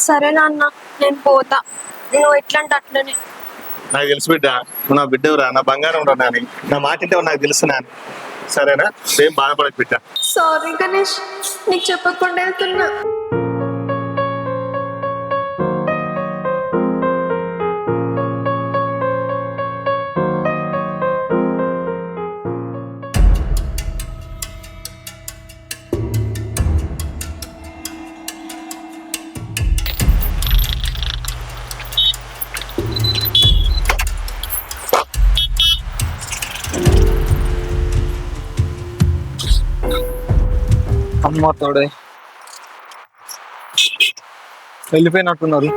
సరే నాన్న, నేను పోతా. నువ్వు ఎట్లంటే అట్లనే. నాకు తెలుసు బిడ్డ, నువ్వు నా బిడ్డవురా, నా బంగారం రా నాని. నా మాట అంటే నాకు తెలుసు నాని. సరేనా, ఏం బాధపడకు బిడ్డ. సారీ గణేష్, నీకు చెప్పకుండా వెళ్తున్నా. అమ్మ తోడే వెళ్ళిపోయినట్టున్నారు.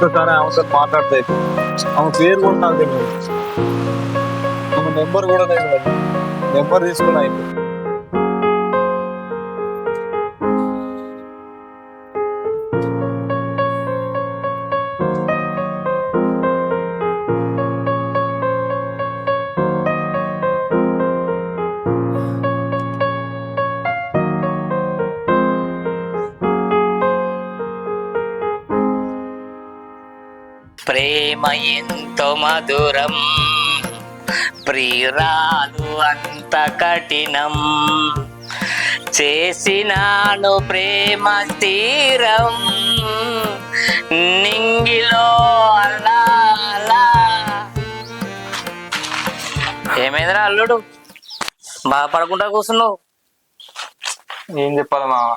ఒక్కసారి ఆమెతో మాట్లాడితే ఆమె పేరు కూడా నాకు తెలియదు, ఆమె నెంబర్ కూడా తెలియదు. నెంబర్ తీసుకున్నా అయిపోయింది. ప్రేమ ఎంతో మధురం, ప్రియురాలు అంత కఠినం, చేసినాను ప్రేమ తీరం, నింగిలో అలా అలా. ఏమైందిరా అల్లుడు, బాధపడకుండా కూర్చున్నావు? ఏం చెప్పాలి మామ,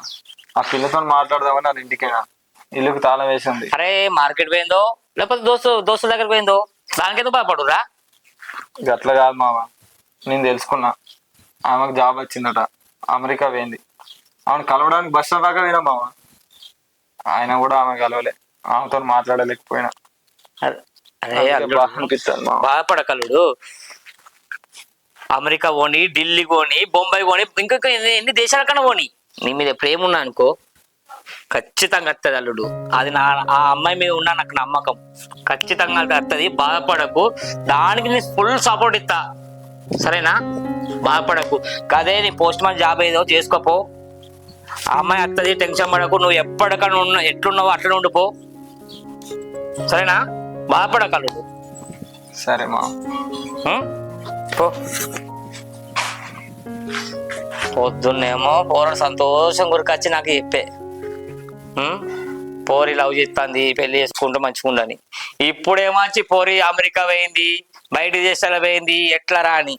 ఆ పిల్లతో మాట్లాడదామని నా ఇంటికైనా ఇల్లుకి తాళం వేసింది. అరే మార్కెట్ పోయిందో లేకపోతే దోస్తు దగ్గర పోయిందో, దానికెందుకు బాధపడురా? అట్లా కాదు మామ, నేను తెలుసుకున్నా ఆమెకు జాబ్ వచ్చిందట, అమెరికా పోయింది. ఆమెను కలవడానికి బస్ స్టాండ్ దాకా పోయినా మామ, ఆయన కూడా ఆమె కలవలే, ఆమెతో మాట్లాడలేకపోయినా. అరే అనిపిస్తుంది మామ. బాధపడకలుడు, అమెరికా పోని, ఢిల్లీ పోని, బొంబాయి పోని, ఇంకొక ఎన్ని దేశాల కన్నా పోని, నీ మీద ప్రేమ ఉన్నా అనుకో ఖచ్చితంగా వస్తుంది అల్లుడు. అది ఆ అమ్మాయి మీద ఉన్న నాకు నమ్మకం, ఖచ్చితంగా వస్తుంది. బాధపడకు, దానికి నేను ఫుల్ సపోర్ట్ ఇస్తా, సరేనా? బాధపడకు. కదే నీ పోస్ట్ మ్యాన్ జాబ్ ఏదో చేసుకోపో, ఆ అమ్మాయి వస్తుంది, టెన్షన్ పడకు. నువ్వు ఎప్పటికన్నా ఎట్లున్నావో అట్లనే ఉండిపో, సరేనా? బాధపడకు అల్లుడు. సరే మా పొద్దున్నేమో పోరాడు సంతోషం గురికొచ్చి నాకు చెప్పే, పోరి లవ్ చేస్తుంది, పెళ్లి చేసుకుంటూ మంచిగుండని. ఇప్పుడేమో వచ్చి పోరి అమెరికా పోయింది, బయట దేశాలు పోయింది, ఎట్లా రాని